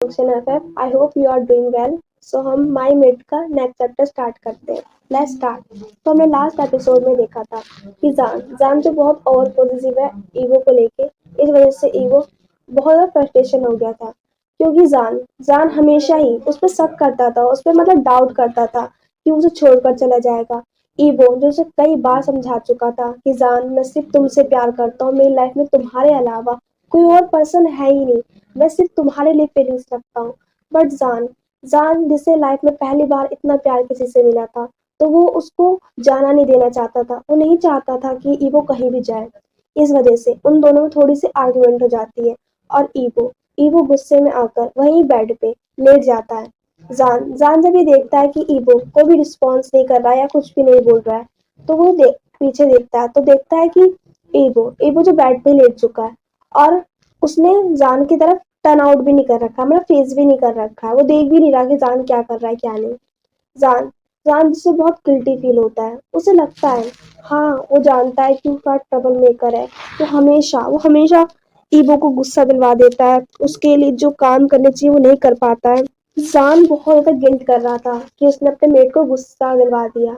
Junction FF. I hope you are doing well. So हम my mate का next chapter start करते हैं। Let's start. तो हमने लास्ट एपिसोड में देखा था कि जान जो बहुत ओवर पॉजिटिव है ईगो को लेके, इस वजह से ईगो बहुत ज़्यादा फ्रस्ट्रेशन हो गया था, क्योंकि जान जान हमेशा ही उस पर शक करता था, उस पर मतलब डाउट करता था कि उसे छोड़कर चला जाएगा। ईगो जो उसे कई बार समझा चुका था कि जान मैं सिर्फ तुमसे प्यार करता हूँ, मेरी लाइफ में तुम्हारे अलावा कोई और पर्सन है ही नहीं, मैं सिर्फ तुम्हारे लिए फीलिंग्स रखता हूँ। बट जान जान जिसे लाइफ में पहली बार इतना प्यार किसी से मिला था, तो वो उसको जाना नहीं देना चाहता था। वो नहीं चाहता था कि ईगो कहीं भी जाए। इस वजह से उन दोनों में थोड़ी सी आर्गुमेंट हो जाती है और ईगो ईगो गुस्से में आकर वहीं बेड पे लेट जाता है। जान जान जब ये देखता है कि ईगो कोई भी रिस्पॉन्स नहीं कर रहा है या कुछ भी नहीं बोल रहा है, तो वो पीछे देखता है तो देखता है कि ईगो ईगो जो बेड पे लेट चुका है और उसने जान की तरफ टर्न आउट भी नहीं कर रखा, मतलब फेस भी नहीं कर रखा है। वो देख भी नहीं रहा कि जान क्या कर रहा है क्या नहीं। जान जान जिसे बहुत गिल्टी फील होता है, उसे लगता है, हाँ वो जानता है कि उसका ट्रबल मेकर है। वो हमेशा ईगो को गुस्सा दिलवा देता है, उसके लिए जो काम करने चाहिए वो नहीं कर पाता है। जान बहुत ज्यादा गिल्ट कर रहा था कि उसने अपने मेट को गुस्सा दिलवा दिया।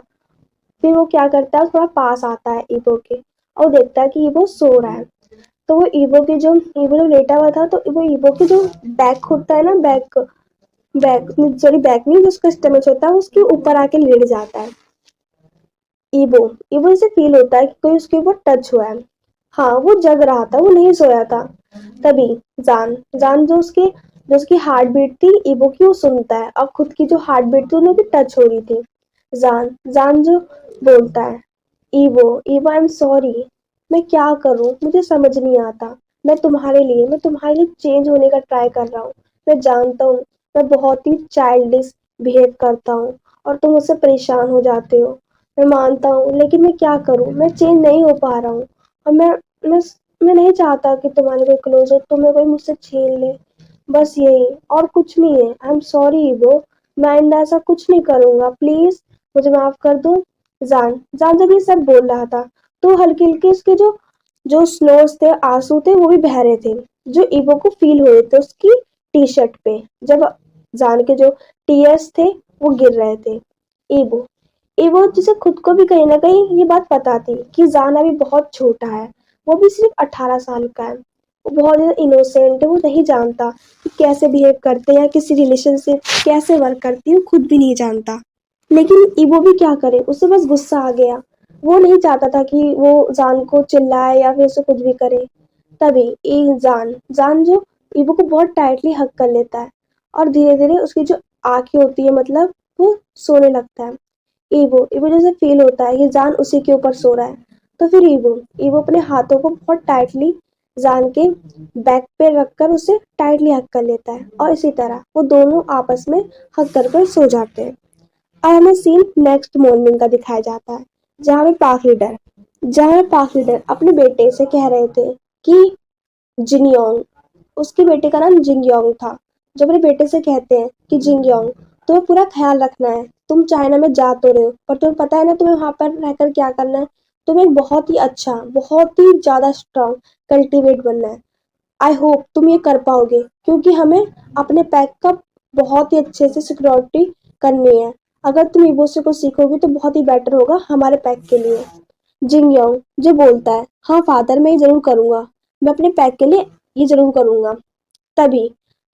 फिर वो क्या करता है, थोड़ा पास आता है ईगो के और देखता है कि ईगो सो रहा है। तो वो ईगो जो लेटा हुआ था, तो वो ईगो की जो बैक होता है ना, बैक बैक सॉरी बैक नहीं, जो उसका स्टमच होता है उसके ऊपर आके लेट जाता है। ईगो ईगो से फील होता है कि कोई उसके ऊपर टच हुआ है। हाँ वो जग रहा था, वो नहीं सोया था। तभी जान जान जो उसकी हार्ट बीट थी ईगो की, वो सुनता है और खुद की जो हार्ट बीट थी उन्हें भी टच हो रही थी। जान जान जो बोलता है, evo evo I am sorry, मैं क्या करूं, मुझे समझ नहीं आता। मैं तुम्हारे लिए चेंज होने का ट्राई कर रहा हूँ। मैं जानता हूँ मैं बहुत ही चाइल्डिश बिहेव करता हूँ और तुम मुझसे परेशान हो जाते हो। मैं मानता हूँ, लेकिन मैं क्या करूँ, मैं चेंज नहीं हो पा रहा हूँ। और मैं मैं नहीं चाहता कि तुम्हारे कोई क्लोज हो, तुम्हें कोई मुझसे छीन ले। बस यही, और कुछ नहीं है। आई एम सॉरी ईगो, मैं आइंदा ऐसा कुछ नहीं करूंगा, प्लीज मुझे माफ कर दो। जान जान जब ये सब बोल रहा था, तो हल्के हल्के उसके जो जो स्नोज थे, आंसू थे, वो भी बह रहे थे, जो ईगो को फील हो रहे थे उसकी टी शर्ट पे। जब जान के जो टीयर्स थे वो गिर रहे थे। ईगो ईगो जिसे खुद को भी कहीं ना कहीं ये बात पता थी कि जान अभी बहुत छोटा है, वो भी सिर्फ 18 साल का है। वो बहुत ज्यादा इनोसेंट है, वो नहीं जानता कि कैसे बिहेव करते हैं, किसी रिलेशनशिप कैसे वर्क करती है, वो खुद भी नहीं जानता। लेकिन ईगो भी क्या करे, उसे बस गुस्सा आ गया। वो नहीं चाहता था कि वो जान को चिल्लाए या फिर उसे कुछ भी करे। तभी जान जान जो ईगो को बहुत टाइटली हक कर लेता है और धीरे धीरे उसकी जो आंखें होती है, मतलब वो सोने लगता है। ईगो ईगो जैसे फील होता है कि जान उसी के ऊपर सो रहा है, तो फिर ईगो ईगो अपने हाथों को बहुत टाइटली जान के बैक पे रखकर उसे टाइटली हक कर लेता है और इसी तरह वो दोनों आपस में हक कर सो जाते हैं। और हमें सीन नेक्स्ट मॉर्निंग का दिखाया जाता है, जहाँ पे पार्क लीडर अपने बेटे से कह रहे थे कि जिनयोंग, उसके बेटे का नाम जिंगयोंग था, जो अपने बेटे से कहते हैं कि जिंगयोंग, तुम्हें पूरा ख्याल रखना है। तुम चाइना में जा तो रहे हो, पर तुम्हें पता है ना तुम्हें वहां पर रहकर क्या करना है। तुम्हें एक बहुत ही अच्छा, बहुत ही ज्यादा स्ट्रांग कल्टीवेट बनना है। आई होप तुम ये कर पाओगे, क्योंकि हमें अपने पैक का बहुत ही अच्छे से सिक्योरिटी करनी है। अगर तुम ईगो से कुछ सीखोगी तो बहुत ही बेटर होगा हमारे पैक के लिए। जिंग योंग जो बोलता है, हाँ फादर मैं ये जरूर करूंगा, मैं अपने पैक के लिए ये जरूर करूंगा। तभी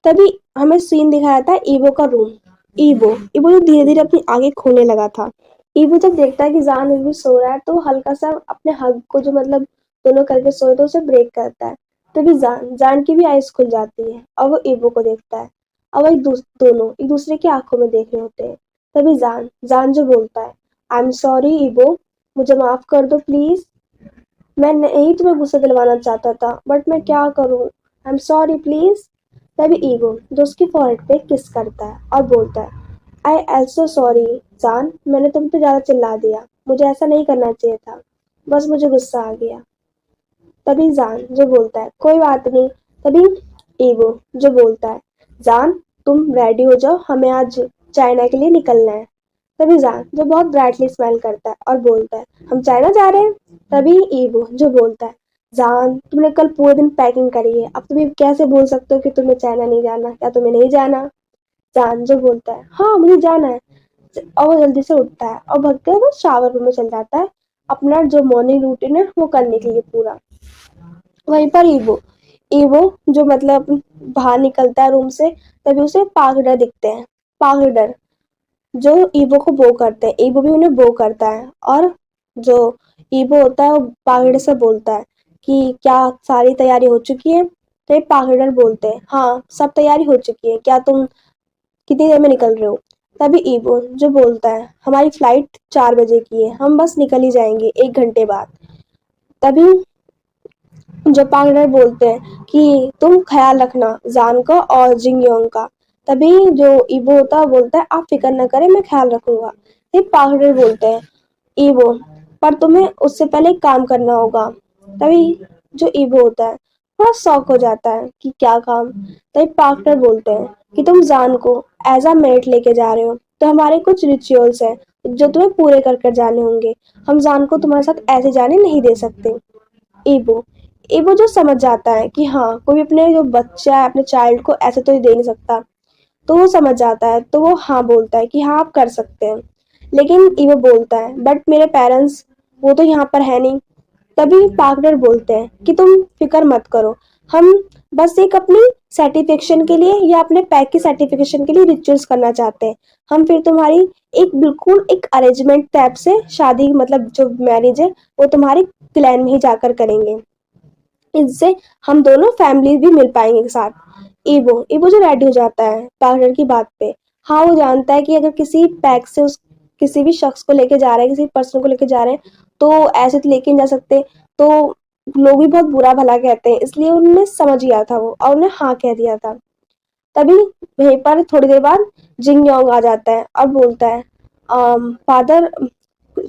तभी हमें सीन दिखाया था ईवो का रूम। ईवो ईवो जो धीरे धीरे अपनी आगे खोने लगा था। ईवो जब देखता है कि जान अभी भी सो रहा है, तो हल्का सा अपने हग को जो मतलब दोनों करके सोए तो उसे ब्रेक करता है। तभी जान जान की भी आइज खुल जाती है और वो ईवो को देखता है और वो दोनों एक दूसरे की आंखों में देख रहे होते हैं। तभी जान जान जो बोलता है, आई एम सॉरी ईवो, मुझे माफ कर दो प्लीज, मैं नहीं तुम्हें गुस्सा दिलवाना चाहता था, बट मैं क्या करूं, आई एम सॉरी प्लीज। तभी ईगो जो उसकी फॉरहेड पे किस करता है और बोलता है, आई एल्सो सॉरी जान, मैंने तुम पे ज्यादा चिल्ला दिया, मुझे ऐसा नहीं करना चाहिए था, बस मुझे गुस्सा आ गया। तभी जान जो बोलता है, कोई बात नहीं। तभी ईगो जो बोलता है, जान तुम रेडी हो जाओ, हमें आज चाइना के लिए निकलना है। तभी जान जो बहुत ब्राइटली स्माइल करता है और बोलता है, हम चाइना जा रहे हैं। तभी ईगो जो बोलता है, जान, तुमने कल पूरे दिन पैकिंग करी है, अब तुम कैसे बोल सकते हो कि तुम्हें चाइना नहीं जाना? क्या तुम्हें नहीं जाना? जान जो बोलता है, हाँ मुझे जाना है। और वो जल्दी से उठता है और भगते हुए शावर रूम में चल जाता है, अपना जो मॉर्निंग रूटीन है वो करने के लिए पूरा। वहीं पर ईवो, ईवो जो मतलब बाहर निकलता है रूम से, तभी उसे पागडर दिखते हैं। पागडर जो ईवो को बो करते हैं, ईवो भी उन्हें बो करता है। और जो ईवो होता है वो पागडर से बोलता है कि क्या सारी तैयारी हो चुकी है? तो ये पागडर बोलते हैं, हाँ सब तैयारी हो चुकी है, क्या तुम कितनी देर में निकल रहे हो? तभी ईवो जो बोलता है, हमारी फ्लाइट 4 बजे की है, हम बस निकल ही जाएंगे 1 घंटे बाद। तभी जो पागडर बोलते हैं कि तुम ख्याल रखना जान का और जिंगयोंग का। तभी जो ईवो होता है बोलता है, आप फिक्र न करें, मैं ख्याल रखूंगा। फिर पागडर बोलते हैं, ईवो पर तुम्हें उससे पहले एक काम करना होगा। तभी जो ईवो होता है थोड़ा शॉक हो जाता है कि क्या काम? तभी पागडर बोलते हैं कि तुम जान को एज अ मेट लेके जा रहे हो, तो हमारे कुछ रिचुअल्स हैं जो तुम्हें पूरे कर कर जाने होंगे। हम जान को तुम्हारे साथ ऐसे जाने नहीं दे सकते। ईवो, ईवो जो समझ जाता है कि हाँ कोई अपने जो बच्चा है अपने चाइल्ड को ऐसे तो दे नहीं सकता, तो वो समझ जाता है, तो वो हाँ बोलता है कि हाँ आप कर सकते हैं। लेकिन ईवो बोलता है, बट मेरे पेरेंट्स वो तो यहाँ पर है नहीं। तभी पार्टनर बोलते हैं कि तुम फिक्र मत करो, हम बस एक अपनी सर्टिफिकेशन के लिए या अपने पैक की सर्टिफिकेशन के लिए रिचुअल्स करना चाहते हैं। हम फिर तुम्हारी एक बिल्कुल एक अरेंजमेंट टाइप से शादी, मतलब जो मैरिज है वो तुम्हारे क्लैन में ही जाकर करेंगे। इससे हम दोनों फैमिली भी मिल पाएंगे एक साथ। ईवो, ईवो जो रेडी हो जाता है पार्टनर की बात पे। हाँ वो जानता है कि अगर किसी पैक से उस किसी भी शख्स को लेके जा रहे हैं, किसी पर्सन को लेके जा रहे हैं, तो ऐसे तो लेके नहीं जा सकते, तो लोग भी बहुत बुरा भला कहते हैं, इसलिए उन्होंने समझ गया था वो और उन्हें हाँ कह दिया था। तभी वहीं पर थोड़ी देर बाद जिंग योंग आ जाता है और बोलता है, फादर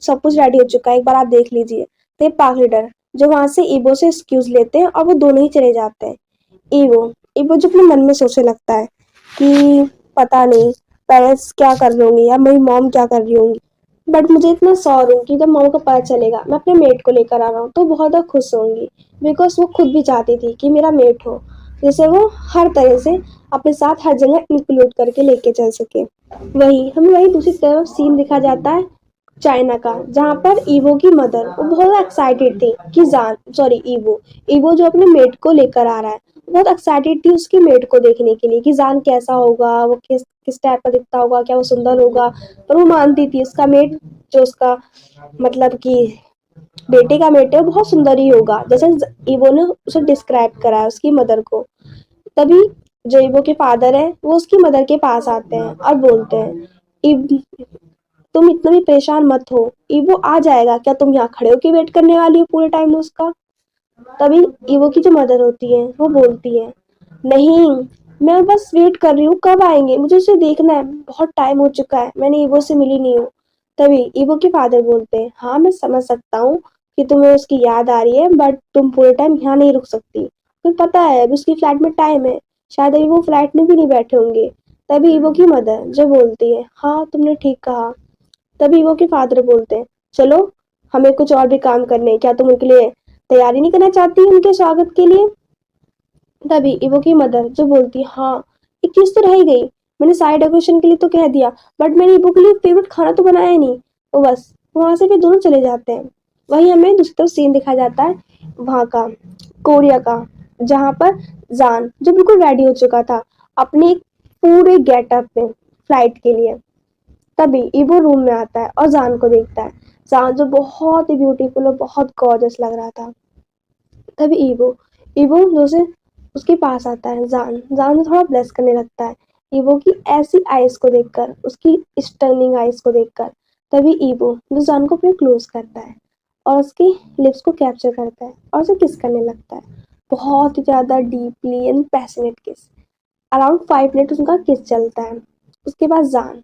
सब कुछ रेडी हो चुका है, एक बार आप देख लीजिए। तो ये पाक लीडर जो वहां से ईवो से एक्सक्यूज लेते हैं और वो दोनों ही चले जाते हैं। ईवो, ईवो जो अपने मन में सोचने लगता है कि पता नहीं पेरेंट्स क्या कर रहे होंगे या मेरी मॉम क्या कर रही होंगी, बट मुझे इतना श्योर हूँ कि जब मॉम को पता चलेगा मैं अपने मेट को लेकर आ रहा हूँ तो बहुत ज़्यादा खुश होंगी। बिकॉज वो खुद भी चाहती थी कि मेरा मेट हो, जिसे वो हर तरह से अपने साथ हर जगह इंक्लूड करके लेके चल सके। वही दूसरी तरफ सीन दिखा जाता है चाइना का, जहाँ पर ईवो की मदर वो बहुत एक्साइटेड थी कि जान सॉरी ईवो, ईवो जो अपने मेट को लेकर आ रहा है, बहुत एक्साइटेड थी उसकी मेट को देखने के लिए कि जान कैसा होगा, वो किस किस टाइप का दिखता होगा, क्या वो सुंदर होगा। पर वो मानती थी उसका मेट जो उसका मतलब कि बेटे का मेट है वो बहुत सुंदर ही होगा, जैसे ईवो ने उसे डिस्क्राइब करा है उसकी मदर को। तभी जो ईवो के फादर है वो उसकी मदर के पास आते हैं और बोलते हैं, तुम इतना भी परेशान मत हो, ईवो आ जाएगा, क्या तुम यहाँ खड़े होके वेट करने वाली हो पूरे टाइम उसका? तभी ईवो की जो मदर होती है वो बोलती है, नहीं मैं बस वेट कर रही हूँ, कब आएंगे, मुझे उसे देखना है, बहुत टाइम हो चुका है, मैंने ईवो से मिली नहीं हूँ। तभी ईवो के फादर बोलते हैं, हाँ मैं समझ सकता हूँ कि तुम्हें उसकी याद आ रही है, बट तुम पूरे टाइम यहाँ नहीं रुक सकती, तुम्हें पता है अभी उसकी फ्लाइट में टाइम है, शायद अभी वो फ्लाइट में भी नहीं बैठे होंगे। तभी ईवो की मदर जो बोलती है, हाँ तुमने ठीक कहा। तभी वो के फादर बोलते हैं, चलो हमें कुछ और भी काम करने हैं, क्या तुम उनके लिए तैयारी नहीं करना चाहती उनके स्वागत के लिए? तभी इवो की मदर जो बोलती है, हाँ एक चीज तो रह ही गई, मैंने साइड डेकोरेशन के लिए तो कह दिया, बट मैंने इवो के लिए फेवरेट खाना तो बनाया ही नहीं। तो बस वहां से फिर दोनों चले जाते हैं। वहीं हमें दूसरी तरफ सीन दिखा जाता है वहां का, कोरिया का, जहाँ पर जान जो बिल्कुल रेडी हो चुका था अपने पूरे गेटअप में फ्लाइट के लिए। तभी ईवो रूम में आता है और जान को देखता है, जान जो बहुत ही ब्यूटीफुल और बहुत गॉर्जियस लग रहा था। तभी ईवो, ईवो जो से उसके पास आता है, जान जान थोड़ा ब्लेस करने लगता है ईवो की ऐसी आइज को देखकर, उसकी स्टर्निंग आइज को देखकर। तभी ईवो जो जान को अपने क्लोज करता है और उसकी लिप्स को कैप्चर करता है और उसे किस करने लगता है, बहुत ही ज्यादा डीपली एंड पैशनेट किस। अराउंड 5 मिनट उनका किस चलता है। उसके बाद जान,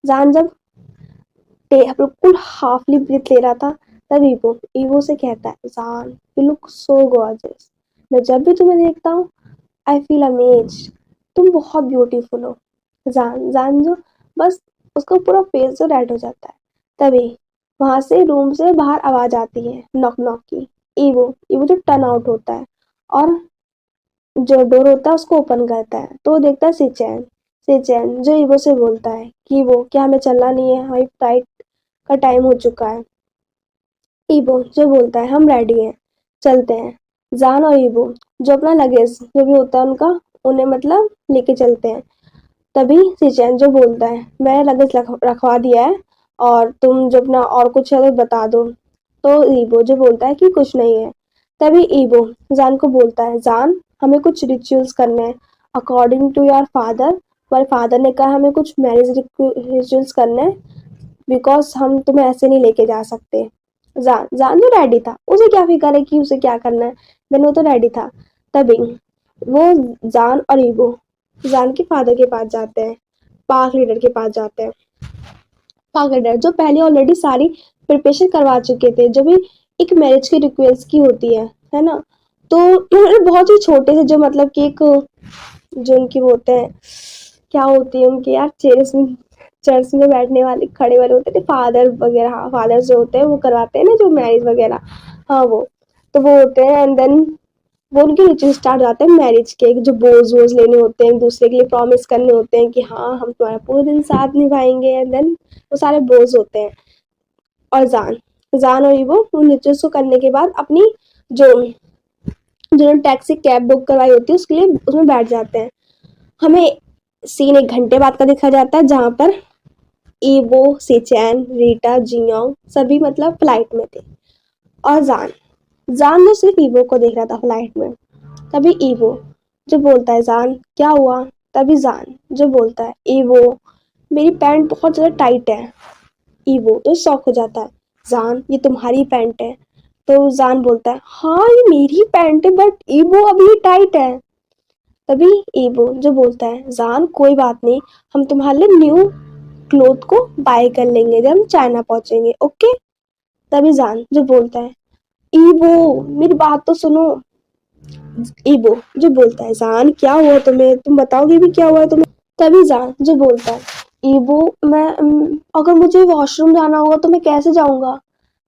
जान जब बिल्कुल हाफली ब्रीथ ले रहा था, तब ईवो ईवो से कहता है, जान यू लुक सो गॉर्जियस, मैं जब भी तुम्हें देखता हूँ आई फील अमेज्ड, तुम बहुत ब्यूटीफुल हो। जान जान जो बस उसका पूरा फेस जो रेड हो जाता है। तभी वहां से रूम से बाहर आवाज आती है नॉक नॉक की। ईवो ईवो जो टर्न आउट होता है और जो डोर होता है उसको ओपन करता है, तो वो देखता है सिचैन जो ईवो से बोलता है कि वो क्या हमें चलना नहीं है, हमारी फ्लाइट का टाइम हो चुका है। ईवो जो बोलता है हम रेडी हैं, चलते हैं। जान और ईवो जो अपना लगेज जो भी होता है उनका, उन्हें मतलब लेके चलते हैं। तभी सिचैन जो बोलता है मैंने लगेज रखवा दिया है और तुम जो अपना और कुछ है तो बता दो। तो ईवो जो बोलता है कि कुछ नहीं है। तभी ईवो जान को बोलता है जान हमें कुछ रिचुअल्स करने हैं अकॉर्डिंग टू योर फादर। तुम्हारे फादर ने कहा हमें कुछ मैरिज रिचुअल्स करने हैं, बिकॉज हम तुम्हें ऐसे नहीं लेके जा सकते। जान जान जो रेडी था, उसे क्या फिक्र है कि उसे क्या करना है, देन वो तो रेडी था। तभी वो जान और ईवो जान के फादर के पास जाते हैं, पार्क लीडर के पास जाते हैं। पार्क लीडर जो पहले ऑलरेडी सारी प्रिपरेशन करवा चुके थे, जो भी एक मैरिज की रिक्वेस्ट की होती है ना। तो उन्होंने बहुत ही छोटे से जो मतलब कि एक जो उनकी वो होते हैं, क्या होती है उनके यार चेयर्स में, चर्च में बैठने वाले खड़े वाले होते थे फादर वगैरह, हाँ फादर जो होते हैं वो करवाते हैं ना जो मैरिज वगैरह। हाँ वो तो वो होते हैं एंड देन वो उनके रिचुअल स्टार्ट हो जाते हैं मैरिज के, जो बोझ वोझ लेने होते हैं एक दूसरे के लिए, प्रॉमिस करने होते हैं कि हाँ हम तुम्हारा पूरे दिन साथ निभाएंगे एंड देन वो सारे बोझ होते हैं। और जान जान और वो उन रिचुअल्स को करने के बाद अपनी जो जिन्होंने टैक्सी कैब बुक करवाई होती है उसके लिए उसमें बैठ जाते हैं। हमें सीन 1 घंटे बाद का दिखा जाता है जहाँ पर ईवो सिचैन रीटा जियोंग सभी मतलब फ्लाइट में थे। और जान जान जो सिर्फ ईवो को देख रहा था फ्लाइट में। तभी ईवो जो बोलता है जान क्या हुआ। तभी जान जो बोलता है ईवो मेरी पैंट बहुत ज़्यादा टाइट है। ईवो तो शॉक हो जाता है, जान ये तुम्हारी पैंट है। तो जान बोलता है हाँ ये मेरी पैंट है बट ईवो अभी ये टाइट है। तभी ईवो जो बोलता है जान कोई बात नहीं, हम तुम्हारे लिए न्यू क्लोथ को बाय कर लेंगे जब हम चाइना पहुंचेंगे, ओके। तभी जान जो बोलता है ईवो मेरी बात तो सुनो। ईवो जो बोलता है जान क्या हुआ तुम्हें, तुम बताओगे भी क्या हुआ है तुम्हें। तभी जान जो बोलता है ईवो मैं अगर मुझे वॉशरूम जाना होगा तो मैं कैसे जाऊंगा।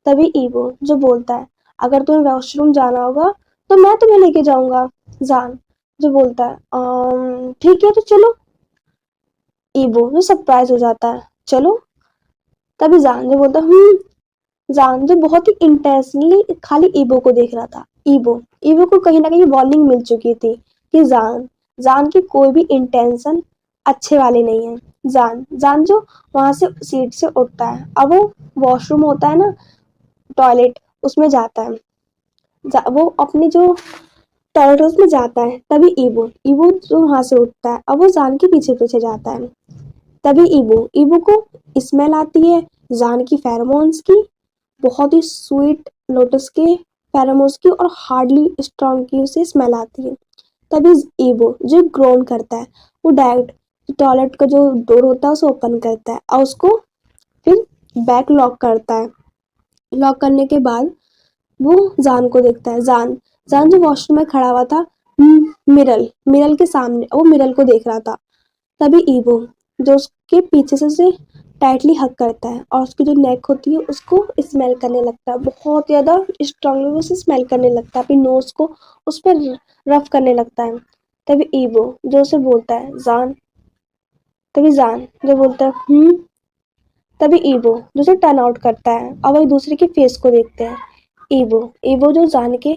तभी ईवो जो बोलता है अगर तुम्हें वॉशरूम जाना होगा तो मैं तुम्हें लेके जाऊंगा। जान जो बोलता है ठीक है तो चलो। ईवो जो सरप्राइज हो जाता है चलो। तभी जान जो बोलता है जान जो बहुत ही इंटेंसली खाली ईवो को देख रहा था। ईवो ईवो को कहीं ना कहीं वार्निंग मिल चुकी थी कि जान जान की कोई भी इंटेंशन अच्छे वाले नहीं है। जान जान जो वहां से सीट से उठता है, अब वो वॉशरूम होता है ना, टॉयलेट, उसमें जाता है। वो अपनी जो टॉयलेट उसमें जाता है। तभी ईवो ईवो जो वहां से उठता है, अब वो जान के पीछे पीछे जाता है। तभी ईवो ईवो को स्मेल आती है जान की फेरोमोन्स की, बहुत ही स्वीट लोटस के फेरोमोन्स की और हार्डली स्ट्रॉन्ग की उसे स्मेल आती है। तभी ईवो जो ग्रोन करता है, वो डायरेक्ट टॉयलेट का जो डोर होता है उसे ओपन करता है और उसको फिर बैक लॉक करता है। लॉक करने के बाद वो जान को देखता है। जान जान जो वॉशरूम में खड़ा हुआ था मिरल मिरल के सामने, वो मिरल को देख रहा था। तभी ईवो जो उसके पीछे से उसे टाइटली हग करता है और उसकी जो नेक होती है उसको स्मेल करने लगता है, बहुत ज़्यादा स्ट्रांगली वो उसे स्मेल करने लगता है, अपनी नोज को उस पर रफ करने लगता है। तभी ईवो जो उसे बोलता है जान तभी जान जो बोलता है तभी ईवो जो उसे टर्न आउट करता है और वही दूसरे के फेस को देखते हैं। ईवो ईवो जो जान के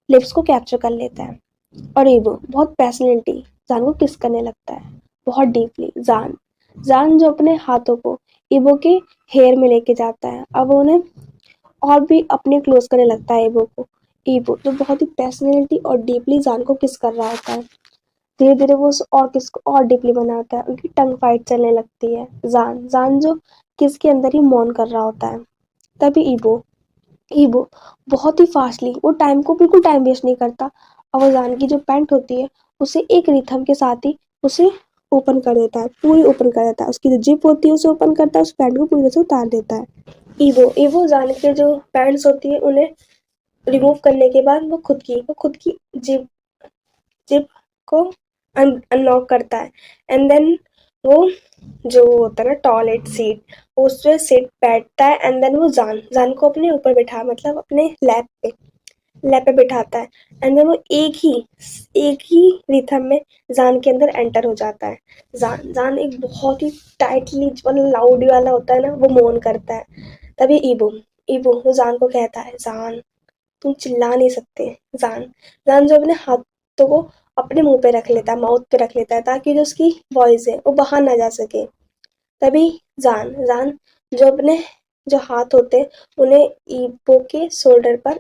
लिप्स को कैप्चर कर लेता है और ईवो बहुत पैशनेटली जान को किस करने लगता है, बहुत डीपली। जान जान जो अपने हाथों को ईवो के हेयर में लेके जाता है, अब उन्हें और भी अपने क्लोज करने लगता है ईवो को। ईवो जो बहुत ही पैशनेटली और डीपली जान को किस कर रहा होता है, धीरे धीरे वो उस और किस को और डीपली बनाता है, उनकी टंग फाइट चलने लगती है। जान जान जो किस के अंदर ही मौन कर रहा होता है। तभी ईवो ईवो बहुत ही फास्टली वो टाइम को बिल्कुल टाइम वेस्ट नहीं करता और वो जान की जो पैंट होती है उसे एक रिथम के साथ ही उसे ओपन कर देता है, पूरी ओपन कर देता है। उसकी जो जिप होती है उसे ओपन करता है, उस पैंट को पूरी तरह से उतार देता है। ईवो ईवो जान के जो पैंट्स होती है उन्हें रिमूव करने के बाद वो खुद की जिप जिप को अनलॉक करता है एंड देन वो जो होता है ना टॉयलेट सीट, उस पे सीट बैठता है एंड देन वो जान जान को अपने ऊपर बैठा मतलब अपने लैप पे। लैप पे बिठाता है एंड देन वो एक ही रिथम में जान के अंदर एंटर हो जाता है। जान जान एक बहुत ही टाइटली मतलब लाउड वाला होता है ना, वो मोन करता है। तभी ईबो ईबो वो जान को कहता है, जान तुम चिल्ला नहीं सकते। जान जान जो अपने हाथों को अपने मुंह पे रख लेता है, माउथ पे रख लेता है, ताकि जो उसकी वॉइस है वो बाहर ना जा सके। तभी जान जान जो अपने जो हाथ होते हैं उन्हें ईबो के शोल्डर पर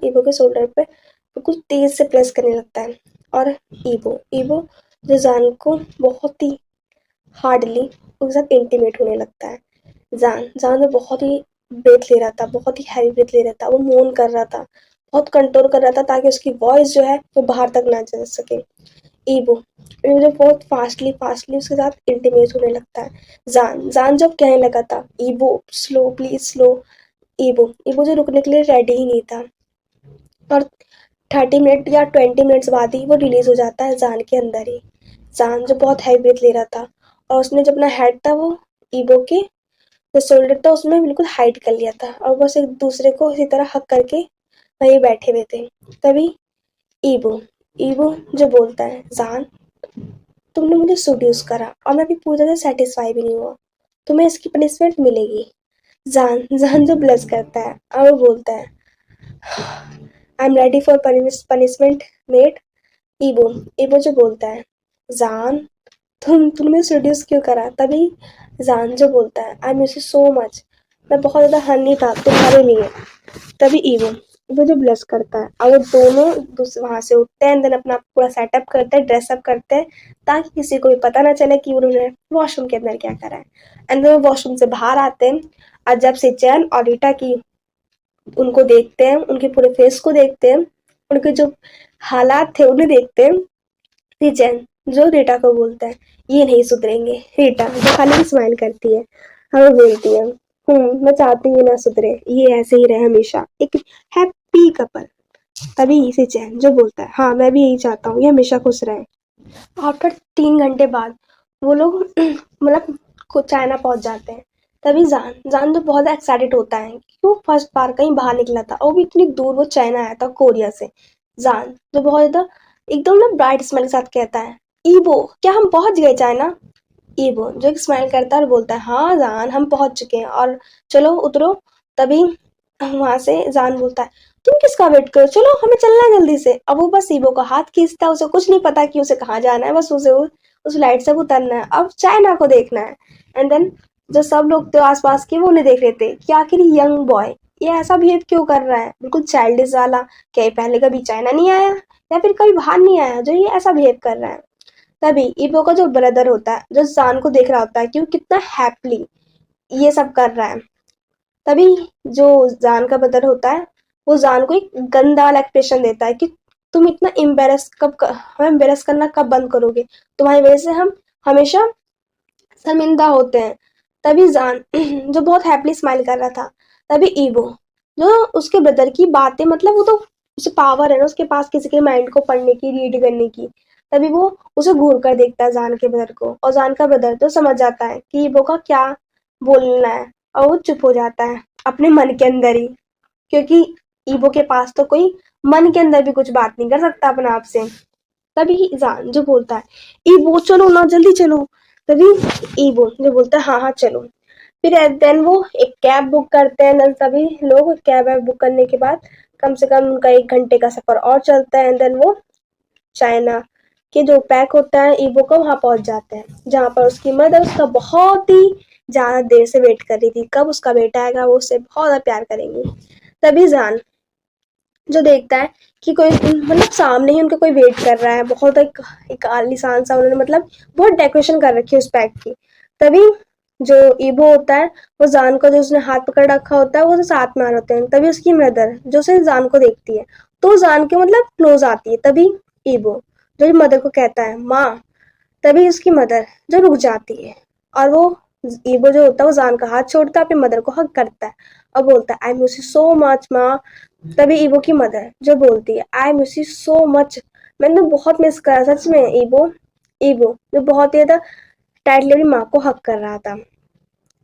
बिल्कुल तेज से प्रेस करने लगता है। और ईबो ईबो जो जान को बहुत ही हार्डली उसके साथ इंटीमेट होने लगता है। जान जान जो बहुत ही ब्रेथ ले रहा था, बहुत ही हैवी ब्रेथ ले रहा था, वो मोन कर रहा था, बहुत कंट्रोल कर रहा था ताकि उसकी वॉइस जो है वो बाहर तक ना जा सके। ईबो ईबो जो बहुत फास्टली फास्टली उसके साथ इंटीमेट होने लगता है। जान जान जब कहने लगा था, ईबो स्लो प्लीज स्लो। ईबो ईबो जो रुकने के लिए रेडी ही नहीं था। और 30 मिनट या 20 मिनट्स बाद ही वो रिलीज हो जाता है जान के अंदर ही। जान जो बहुत हैवी ब्रेथ ले रहा था और उसने जो अपना हेड था वो ईबो के जो शोल्डर था उसमें बिल्कुल हाइड कर लिया था और बस एक दूसरे को इसी तरह हक करके वहीं बैठे हुए थे। तभी ईबो ईबो जो बोलता है, जान तुमने मुझे सेड्यूस करा और मैं अभी पूरी तरह से सेटिस्फाई भी नहीं हुआ, तुम्हें इसकी पनिशमेंट मिलेगी। जान जान जो ब्लश करता है और वो बोलता है, I am ready for punishment mate. ईबो ईबो जो बोलता है, जान तुमने सेड्यूस क्यों करा। तभी जान जो बोलता है, I miss you so much, मैं बहुत ज़्यादा हनी था तुम्हारे लिए। तभी ईवो वो जो ब्लश करता है और वो दोनों वहां से उठते हैं, देन अपना पूरा सेटअप करते हैं, ड्रेसअप करते हैं, ताकि किसी को भी पता ना चले कि उन्होंने वॉशरूम के अंदर क्या करा है। एंड वो वॉशरूम से बाहर आते हैं और जब से चैन और रीटा की उनको देखते हैं, उनके पूरे फेस को देखते हैं, उनके जो हालात थे उन्हें देखते हैं, रिचैन जो रीटा को बोलता है, ये नहीं सुधरेंगे। रीटा जो खाली स्माइल करती है, हमें बोलती है, मैं चाहती हूँ ना सुधरे, ये ऐसे ही रहे हमेशा एक हैप्पी कपल। तभी रिचैन जो बोलता है, हाँ मैं भी यही चाहता हूँ, ये हमेशा खुश रहे। आफ्टर 3 घंटे बाद वो लोग मतलब चाइना पहुंच जाते हैं। तभी जान जान तो बहुत एक्साइटेड होता है क्यों फर्स्ट बार कहीं बाहर निकला था और भी इतनी दूर वो चाइना आया था कोरिया से। जान जो बहुत ज्यादा एकदम ना ब्राइट स्माइल के साथ कहता है, ईबो क्या हम पहुंच गए चाइना। ईबो जो एक स्माइल करता है और बोलता है, हाँ जान हम पहुंच चुके हैं और चलो उतरो। तभी वहां से जान बोलता है, तुम किसका वेट करो, चलो हमें चलना है जल्दी से। अब वो बस ईबो का हाथ खींचता है, उसे कुछ नहीं पता कि उसे कहाँ जाना है, बस उसे उस लाइट से उतरना है, अब चाइना को देखना है। एंड देन जो सब लोग थे आसपास के वो उन्हें देख रहे थे कि आखिर यंग बॉय ये ऐसा बिहेव क्यों कर रहा है, बिल्कुल चाइल्डिश वाला, क्या ये पहले कभी चाइना नहीं आया या फिर कभी बाहर नहीं आया जो ये ऐसा बिहेव कर रहा है। तभी ईबो का जो ब्रदर होता है जो जान को देख रहा होता है कि वो कितना हैप्पीली ये सब कर रहा है। तभी जो जान का ब्रदर होता है वो जान को एक गंदा वाला एक्सप्रेशन देता है कि तुम इतना हमें एम्बेरस करना कब बंद करोगे, तुम्हारी वजह से हम हमेशा शर्मिंदा होते हैं। तभी जान जो बहुत हैप्पीली स्माइल कर रहा था, तभी ईबो जो उसके ब्रदर की बातें मतलब वो तो उसे पावर है ना उसके पास किसी के माइंड को पढ़ने की, रीड करने की। तभी वो उसे घूर कर देखता है जान के ब्रदर को और जान का ब्रदर तो समझ जाता है कि ईबो का क्या बोलना है और वो चुप हो जाता है अपने मन के अंदर ही, क्योंकि ईबो के पास तो कोई मन के अंदर भी कुछ बात नहीं कर सकता अपने आप से। तभी जान जो बोलता है, ईबो चलो ना जल्दी चलो। तभी ईबो जो बोलता है, हाँ हाँ चलो। फिर देन वो एक कैब बुक करते हैं, देन सभी लोग कैब वैब बुक करने के बाद कम से कम उनका 1 घंटे का सफर और चलता है। देन वो चाइना के जो पैक होता है ईबो का वहां पहुंच जाते हैं, जहाँ पर उसकी मदर उसका बहुत ही ज्यादा देर से वेट कर रही थी, कब उसका बेटा आएगा, वो उससे बहुत ज्यादा प्यार करेंगी। तभी जान जो देखता है कि कोई मतलब सामने ही उनका कोई वेट कर रहा है, बहुत एक आलीशान सा उन्होंने मतलब बहुत डेकोरेशन कर रखी है उस पैक की। तभी जो ईबो होता है वो जान को जो उसने हाथ पकड़ रखा होता है वो तो साथ में आ रहे होते हैं। तभी उसकी मदर जो उसे जान को देखती है तो जान के मतलब क्लोज आती है। तभी ईबो जो मदर को कहता है, माँ। तभी उसकी मदर जो रुक जाती है और वो ईबो जो होता है वो जान का हाथ छोड़ता है, अपनी मदर को हक करता है और बोलता है, I miss you so much माँ। तभी ईबो की मदर जो बोलती है, I miss you so much, मैंने तो बहुत मिस करा सच में। ईबो ईबो जो बहुत ही ज्यादा टाइटली अपनी माँ को हक कर रहा था।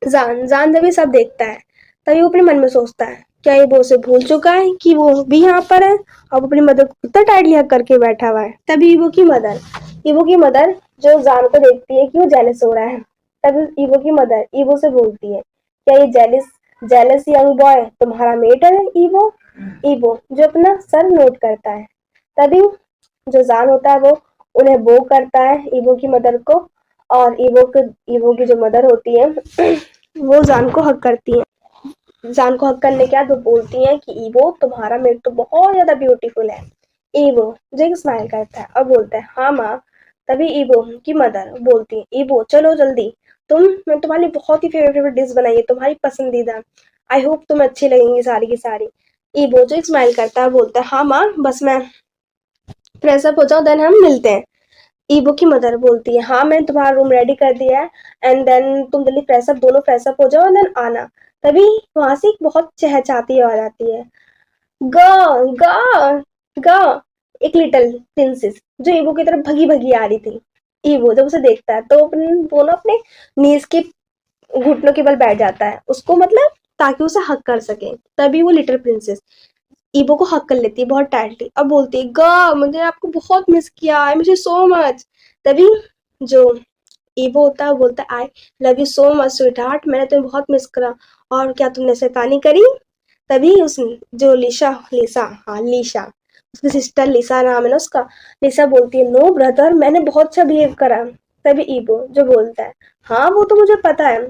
जान जान जब ये सब देखता है तभी वो अपने मन में सोचता है, क्या ईबो उसे भूल चुका है कि वो भी यहाँ पर है, अब अपनी मदर को कितना टाइटली हग करके बैठा हुआ है। तभी ईबो की मदर जो जान को देखती है कि वो जेलस हो रहा है, तभी ईबो की मदर ईबो से बोलती है, क्या ये जेलस जेलस यंग बॉय तुम्हारा मेट है? ईबो ईबो जो अपना सर नोट करता है। तभी जो जान होता है वो उन्हें बो करता है ईबो की मदर को, और ईबो की जो मदर होती है वो जान को हक करती है। जान को हक करने के बाद वो बोलती हैं कि ईबो तुम्हारा मेट तो बहुत ज्यादा ब्यूटीफुल है। ईबो जो एक स्माइल करता है और बोलता है हाँ माँ। तभी ईबो की मदर बोलती है ईबो चलो जल्दी, मैं तुम्हारे लिए बहुत ही फेवरेट डिश बनाई है, तुम्हारी पसंदीदा। आई होप तुम्हें अच्छी लगेंगी सारी की सारी। ईबो जो एक स्माइल करता है बोलता है हाँ माँ, बस मैं फ्रेश अप हो जाओ देन हम मिलते हैं। ईबो की मदर बोलती है हाँ मैंने तुम्हारा रूम रेडी कर दिया है, एंड देन तुम जल्दी फ्रेश अप दोनों फ्रेश अप हो जाओ एंड देन आना। तभी वहां से एक बहुत चहचहाती आवाज आती है, गा गा गा। एक लिटिल प्रिंसेस जो ईबो की तरफ भगी भगी आ रही थी। ईबो जब उसे देखता है तो वो ना अपने नीज के घुटनों के बल बैठ जाता है, उसको मतलब ताकि उसे हक कर सके। तभी वो लिटिल प्रिंसेस ईबो को हक कर लेती है बहुत टाइटली, अब बोलती है गा मुझे आपको बहुत मिस किया, I miss you so much. तभी जो ईबो होता है वो बोलता है I love you so much sweet heart, मैंने तुम्हें बहुत मिस करा, और क्या तुमने शैतानी करी? तभी उसने जो लिशा उसकी सिस्टर लिसा नाम है ना उसका, लिसा बोलती है नो ब्रदर मैंने बहुत अच्छा बिहेव करा। तभी ईबो जो बोलता है हाँ वो तो मुझे पता है,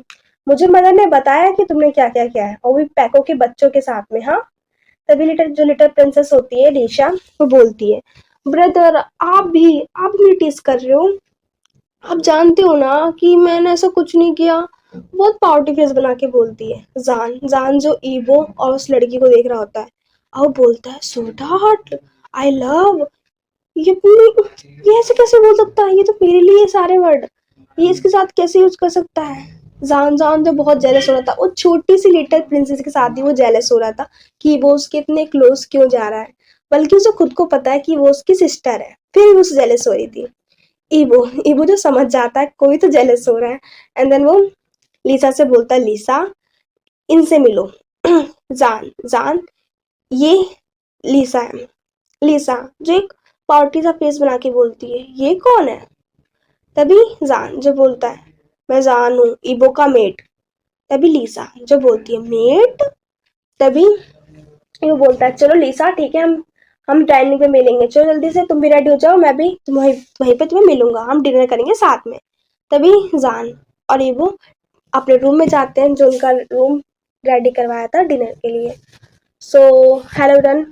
मुझे मदर ने बताया कि तुमने क्या क्या किया है, और भी पैको के बच्चों के साथ में। हाँ तभी लिटिल प्रिंसेस होती है लिशा, वो बोलती है ब्रदर आप भी टीज कर रहे हो, आप जानते हो ना कि मैंने ऐसा कुछ नहीं किया। बहुत पाउटी फेस बना के बोलती है जान जान जो ईबो और उस लड़की को देख रहा होता है, और बोलता है स्वीटहार्ट आई लव, ये ऐसे कैसे बोल सकता है, ये तो मेरे लिए है सारे वर्ड, ये इसके साथ कैसे यूज कर सकता है? जान जान तो बहुत जेलस हो रहा था, वो छोटी सी लिटिल प्रिंसेस के साथ ही वो जेलस हो रहा था कि वो उसके इतने क्लोज क्यों जा रहा है, बल्कि उसे खुद को पता है कि वो उसकी सिस्टर है, फिर भी उसे जेलस हो रही थी। ईबो ईबो जो समझ जाता है कोई तो जेलस हो रहा है, एंड देन वो लिसा से बोलता है लिसा इनसे मिलो। जान जान ये लिसा है। लिसा जो एक पार्टी सा फेस बना के बोलती है ये कौन है? तभी जान जो बोलता है मैं जान हूँ ईबो का मेट। तभी लिसा जो बोलती है मेट। तभी वो बोलता है चलो लिसा ठीक है, हम डाइनिंग पे मिलेंगे, चलो जल्दी से तुम भी रेडी हो जाओ, मैं भी तुम वहीं पे तुम्हें मिलूंगा, हम डिनर करेंगे साथ में। तभी जान और ईबो अपने रूम में जाते हैं जो उनका रूम रेडी करवाया था डिनर के लिए। सो हेलो डन,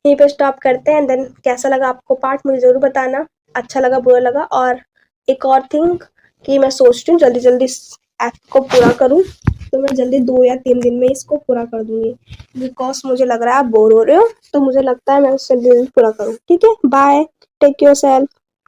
यहीं पे स्टॉप करते हैं, देन कैसा लगा आपको पार्ट मुझे ज़रूर बताना, अच्छा लगा बुरा लगा। और एक और थिंग कि मैं सोच रही हूँ जल्दी जल्दी इस ऐप को पूरा करूँ, तो मैं जल्दी 2 या 3 दिन में इसको पूरा कर दूंगी, बिकॉज मुझे लग रहा है आप बोर हो रहे हो, तो मुझे लगता है मैं उससे जल्दी पूरा करूँ। ठीक है बाय, टेक योर सेल्फ।